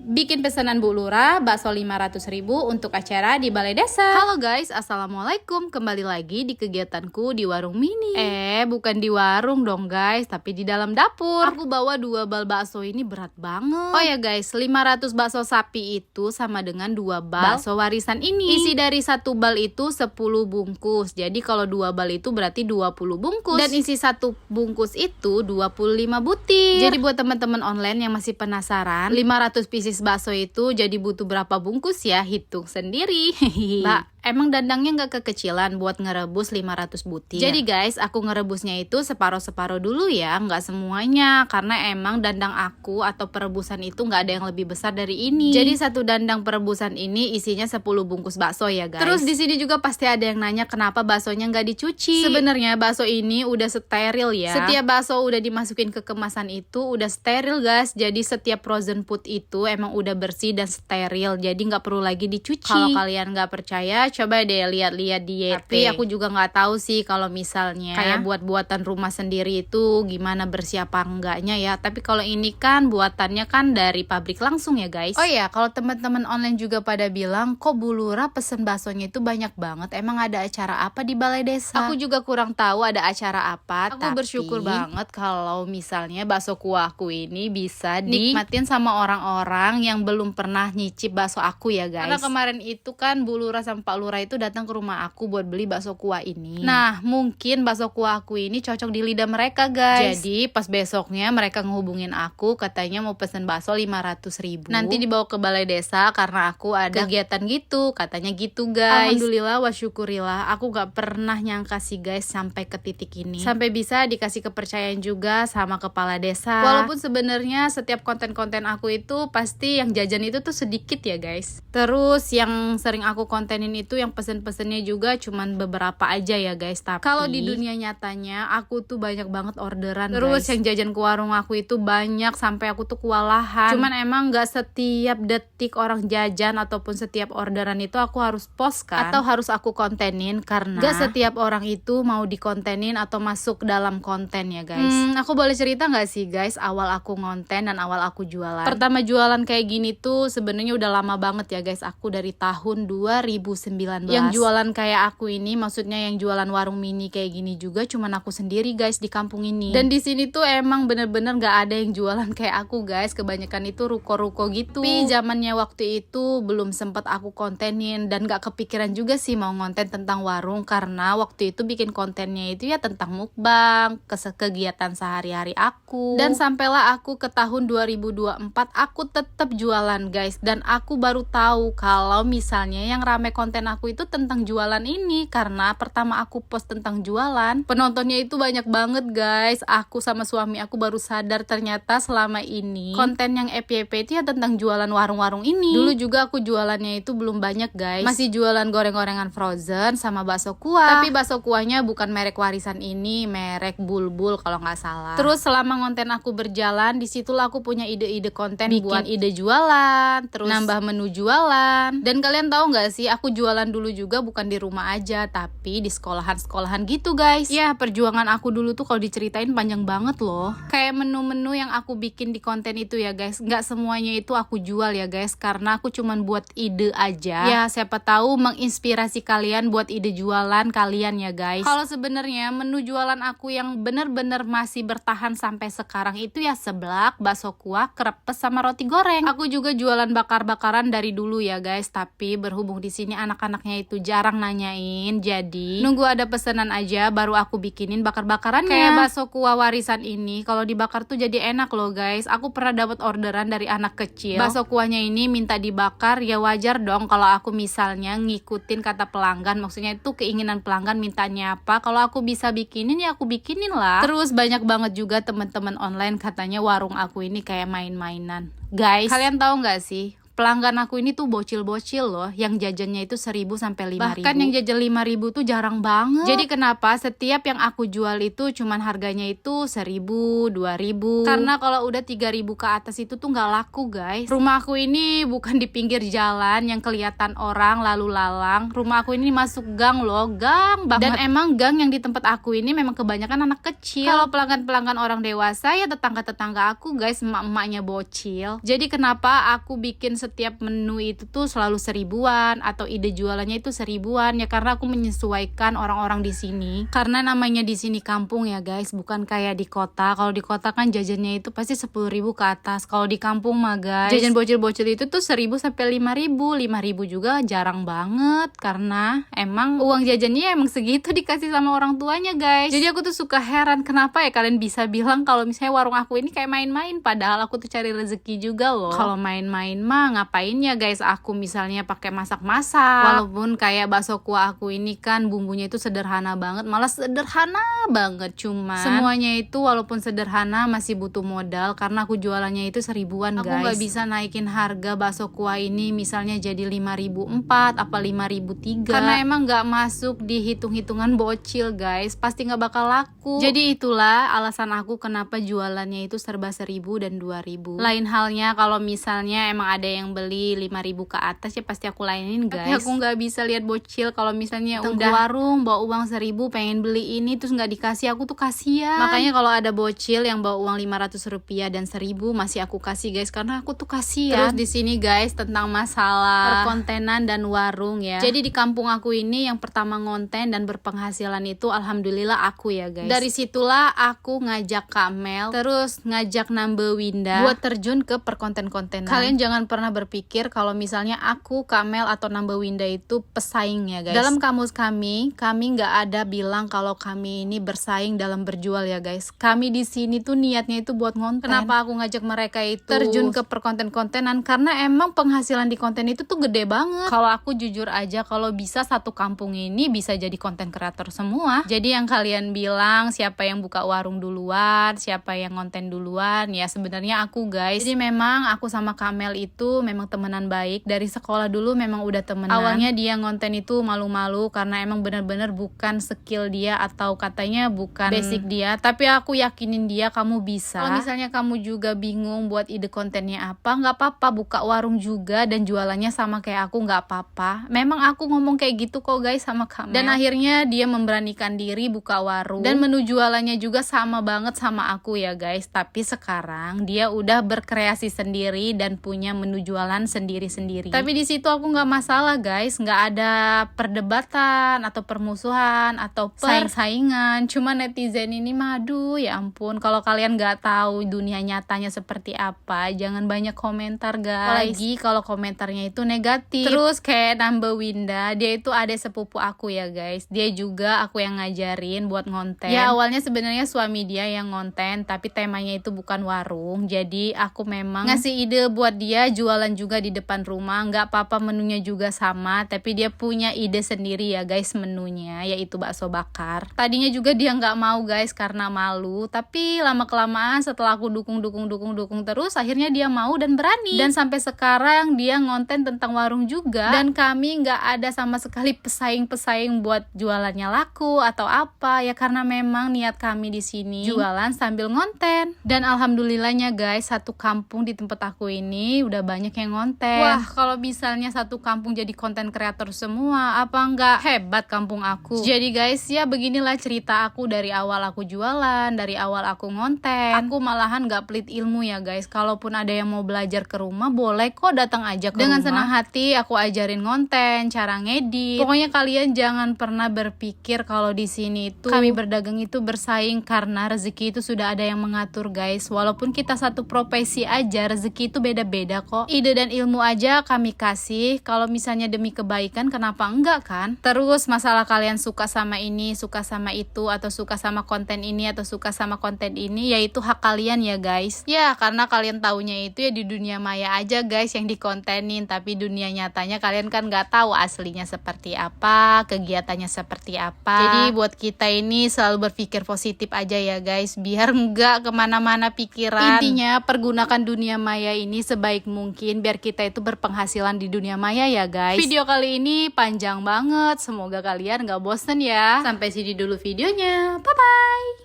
Bikin pesanan Bu Lura, bakso 500.000 untuk acara di Balai Desa. Halo guys, assalamualaikum. Kembali lagi di kegiatanku di warung mini. Bukan di warung dong guys, tapi di dalam dapur. Aku bawa 2 bal bakso, ini berat banget. Oh ya guys, 500 bakso sapi itu sama dengan 2 bal bakso warisan ini. Isi dari 1 bal itu 10 bungkus. Jadi kalau 2 bal itu berarti 20 bungkus. Dan isi 1 bungkus itu 25 butir. Jadi buat teman-teman online yang masih penasaran, 500 pieces bakso itu jadi butuh berapa bungkus ya? Hitung sendiri. Mbak, emang dandangnya nggak kekecilan buat ngerebus 500 butir? Jadi guys, aku ngerebusnya itu separuh-separuh dulu ya, nggak semuanya. Karena emang dandang aku atau perebusan itu nggak ada yang lebih besar dari ini. Jadi 1 dandang perebusan ini isinya 10 bungkus bakso ya guys. Terus di sini juga pasti ada yang nanya kenapa baksonya nggak dicuci. Sebenarnya bakso ini udah steril ya. Setiap bakso udah dimasukin ke kemasan itu udah steril guys. Jadi setiap frozen food itu emang udah bersih dan steril, jadi nggak perlu lagi dicuci. Kalau kalian nggak percaya, coba deh lihat-lihat di YT. Tapi aku juga nggak tahu sih kalau misalnya kayak buat-buatan rumah sendiri itu gimana bersih apa enggaknya ya. Tapi kalau ini kan buatannya kan dari pabrik langsung ya guys. Oh ya, kalau teman-teman online juga pada bilang kok Bu Lura pesen baksonya itu banyak banget, emang ada acara apa di Balai Desa? Aku juga kurang tahu ada acara apa. Aku bersyukur banget kalau misalnya bakso kuahku ini bisa dinikmatin sama orang-orang yang belum pernah nyicip bakso aku ya guys. Karena kemarin itu kan Bu Lura sama Pak Lura itu datang ke rumah aku buat beli bakso kuah ini. Nah mungkin bakso kuah aku ini cocok di lidah mereka guys. Jadi pas besoknya mereka ngehubungin aku, katanya mau pesen bakso 500.000 nanti dibawa ke Balai Desa karena aku ada kegiatan gitu, katanya gitu guys. Alhamdulillah wa syukurillah, aku gak pernah nyangka sih guys sampai ke titik ini, sampai bisa dikasih kepercayaan juga sama kepala desa. Walaupun sebenarnya setiap konten-konten aku itu pasti yang jajan itu tuh sedikit ya guys. Terus yang sering aku kontenin itu yang pesen-pesennya juga cuman beberapa aja ya guys. Tapi kalau di dunia nyatanya aku tuh banyak banget orderan. Terus guys, yang jajan ke warung aku itu banyak sampai aku tuh kewalahan. Cuman emang gak setiap detik orang jajan ataupun setiap orderan itu aku harus post kan, atau harus aku kontenin, karena gak setiap orang itu mau dikontenin atau masuk dalam konten ya guys. Aku boleh cerita gak sih guys awal aku ngonten dan awal aku jualan? Pertama jualan kayak gini tuh sebenarnya udah lama banget ya guys. Aku dari tahun 2019. Yang jualan kayak aku ini, maksudnya yang jualan warung mini kayak gini juga cuman aku sendiri guys di kampung ini. Dan di sini tuh emang bener-bener gak ada yang jualan kayak aku guys. Kebanyakan itu ruko-ruko gitu. Tapi zamannya waktu itu belum sempet aku kontenin dan gak kepikiran juga sih mau ngonten tentang warung, karena waktu itu bikin kontennya itu ya tentang mukbang, kegiatan sehari-hari aku. Dan sampailah aku ke tahun 2024 aku tetap jualan guys, dan aku baru tahu kalau misalnya yang rame konten aku itu tentang jualan ini, karena pertama aku post tentang jualan penontonnya itu banyak banget guys. Aku sama suami aku baru sadar ternyata selama ini konten yang FYP itu ya tentang jualan warung-warung ini. Dulu juga aku jualannya itu belum banyak guys, masih jualan goreng-gorengan frozen sama bakso kuah. Tapi bakso kuahnya bukan merek warisan ini, merek Bulbul kalau nggak salah. Terus selama konten aku berjalan, disitulah aku punya ide-ide konten, buat ide jualan, terus nambah menu jualan. Dan kalian tahu nggak sih, aku jualan dulu juga bukan di rumah aja, tapi di sekolahan-sekolahan gitu guys. Ya perjuangan aku dulu tuh kalau diceritain panjang banget loh. Kayak menu-menu yang aku bikin di konten itu ya guys, nggak semuanya itu aku jual ya guys, karena aku cuman buat ide aja. Ya siapa tahu menginspirasi kalian buat ide jualan kalian ya guys. Kalau sebenarnya menu jualan aku yang bener-bener masih bertahan sampai sekarang itu ya seblak, bakso kuah, krepes sama roti goreng. Aku juga jualan bakar-bakaran dari dulu ya guys, tapi berhubung di sini anak-anaknya itu jarang nanyain, jadi nunggu ada pesanan aja baru aku bikinin bakar-bakarannya. Kayak bakso kuah warisan ini kalau dibakar tuh jadi enak loh guys. Aku pernah dapat orderan dari anak kecil, bakso kuahnya ini minta dibakar. Ya wajar dong kalau aku misalnya ngikutin kata pelanggan, maksudnya itu keinginan pelanggan mintanya apa, kalau aku bisa bikinin ya aku bikinin lah. Terus banyak banget juga teman-teman online katanya warung aku ini kayak main-mainan. Guys, kalian tahu nggak sih pelanggan aku ini tuh bocil-bocil loh, yang jajannya itu 1.000 sampai 5.000. Bahkan yang jajan 5.000 tuh jarang banget. Jadi kenapa setiap yang aku jual itu cuman harganya itu 1.000, 2.000. Karena kalau udah 3.000 ke atas itu tuh nggak laku guys. Rumah aku ini bukan di pinggir jalan yang kelihatan orang lalu lalang. Rumah aku ini masuk gang loh, gang banget. Dan emang gang yang di tempat aku ini memang kebanyakan anak kecil. Kalau pelanggan-pelanggan orang dewasa ya tetangga-tetangga aku guys, emak-emaknya bocil. Jadi kenapa aku bikin setiap menu itu tuh selalu 1.000-an atau ide jualannya itu 1.000-an ya, karena aku menyesuaikan orang-orang di sini. Karena namanya di sini kampung ya guys, bukan kayak di kota. Kalau di kota kan jajannya itu pasti 10.000 ke atas. Kalau di kampung mah guys, jajan bocil-bocil itu tuh 1.000 sampai 5.000. 5.000 juga jarang banget karena emang uang jajannya emang segitu dikasih sama orang tuanya guys. Jadi aku tuh suka heran kenapa ya kalian bisa bilang kalau misalnya warung aku ini kayak main-main, padahal aku tuh cari rezeki juga loh. Kalau main-main mah ngapain ya guys, aku misalnya pakai masak-masak. Walaupun kayak bakso kuah aku ini kan bumbunya itu sederhana banget, malah sederhana banget, cuman semuanya itu walaupun sederhana masih butuh modal karena aku jualannya itu 1.000-an guys. Aku nggak bisa naikin harga bakso kuah ini misalnya jadi 5.004 apa 5.003 karena emang nggak masuk di hitung-hitungan bocil guys, pasti nggak bakal laku. Jadi itulah alasan aku kenapa jualannya itu serba 1.000 dan 2.000. Lain halnya kalau misalnya emang ada yang beli 5.000 ke atas ya pasti aku lainin guys. Tapi aku nggak bisa lihat bocil kalau misalnya udah warung bawa uang 1.000 pengen beli ini terus nggak dikasih, aku tuh kasihan. Makanya kalau ada bocil yang bawa uang 500 rupiah dan 1.000 masih aku kasih guys, karena aku tuh kasihan. Terus di sini guys tentang masalah perkontenan dan warung ya. Jadi di kampung aku ini yang pertama ngonten dan berpenghasilan itu alhamdulillah aku ya guys. Dari situlah aku ngajak Kak Mel, terus ngajak Nambe Winda buat terjun ke perkonten-kontenan. Kalian jangan pernah berpikir kalau misalnya aku, Kak Mel atau Nambe Winda itu pesaing ya guys. Dalam kamus kami nggak ada bilang kalau kami ini bersaing dalam berjual ya guys. Kami di sini tuh niatnya itu buat ngonten. Kenapa aku ngajak mereka itu terjun ke perkonten-kontenan? Karena emang penghasilan di konten itu tuh gede banget. Kalau aku jujur aja, kalau bisa satu kampung ini bisa jadi konten kreator semua. Jadi yang kalian bilang siapa yang buka warung duluan, siapa yang konten duluan, ya sebenarnya aku guys. Jadi memang aku sama Kamel itu memang temenan baik. Dari sekolah dulu memang udah temenan. Awalnya dia ngonten itu malu-malu karena emang bener-bener bukan skill dia atau katanya bukan basic dia. Tapi aku yakinin dia, kamu bisa. Kalau misalnya kamu juga bingung buat ide kontennya apa, nggak apa-apa, buka warung juga dan jualannya sama kayak aku, nggak apa-apa. Memang aku ngomong kayak gitu kok guys sama Kamel. Dan akhirnya dia memberanikan diri buka warung dan menu jualannya juga sama banget sama aku ya guys. Tapi sekarang dia udah berkreasi sendiri dan punya menu jualan sendiri-sendiri. Tapi di situ aku nggak masalah guys, nggak ada perdebatan atau permusuhan atau saing-saingan. Cuma netizen ini madu ya ampun. Kalau kalian nggak tahu dunia nyatanya seperti apa, jangan banyak komentar guys. Apalagi kalau komentarnya itu negatif. Terus kayak Nambe Winda, dia itu adik sepupu aku ya guys. Dia juga aku yang ngajarin buat ngonten. Ya awalnya sebenarnya suami dia yang ngonten, tapi temanya itu bukan warung. Jadi aku memang ngasih ide buat dia jualan juga di depan rumah. Nggak apa-apa menunya juga sama, tapi dia punya ide sendiri ya guys menunya, yaitu bakso bakar. Tadinya juga dia nggak mau guys karena malu, tapi lama-kelamaan setelah aku dukung terus, akhirnya dia mau dan berani. Dan sampai sekarang dia ngonten tentang warung juga. Dan kami nggak ada sama sekali pesaing-pesaing buat jualannya laku atau apa ya, karena memang niat kami di sini jualan sambil ngonten. Dan alhamdulillahnya guys, satu kampung di tempat aku ini udah banyak yang ngonten. Wah, kalau misalnya satu kampung jadi konten kreator semua, apa nggak hebat kampung aku? Jadi guys, ya beginilah cerita aku dari awal aku jualan, dari awal aku ngonten. Aku malahan nggak pelit ilmu ya guys. Kalaupun ada yang mau belajar ke rumah, boleh kok datang aja ke dengan rumah. Senang hati aku ajarin ngonten, cara ngedit. Pokoknya kalian jangan pernah berpikir kalau di sini itu kami berdagang itu bersaing, karena rezeki itu sudah ada yang mengatur guys. Walaupun kita satu profesi aja, rezeki itu beda-beda kok. Ide dan ilmu aja kami kasih. Kalau misalnya demi kebaikan, kenapa enggak kan? Terus masalah kalian suka sama ini, suka sama itu, atau suka sama konten ini atau suka sama konten ini, yaitu hak kalian ya guys. Ya karena kalian taunya itu ya di dunia maya aja guys yang dikontenin, tapi dunia nyatanya kalian kan nggak tahu aslinya seperti apa, kegiatannya seperti apa. Jadi buat kita ini selalu berpikir positif aja ya guys, biar nggak kemana-mana pikiran. Intinya pergunakan dunia maya ini sebaik mungkin bikin biar kita itu berpenghasilan di dunia maya ya guys. Video kali ini panjang banget, semoga kalian gak bosen ya. Sampai sini dulu videonya, bye bye.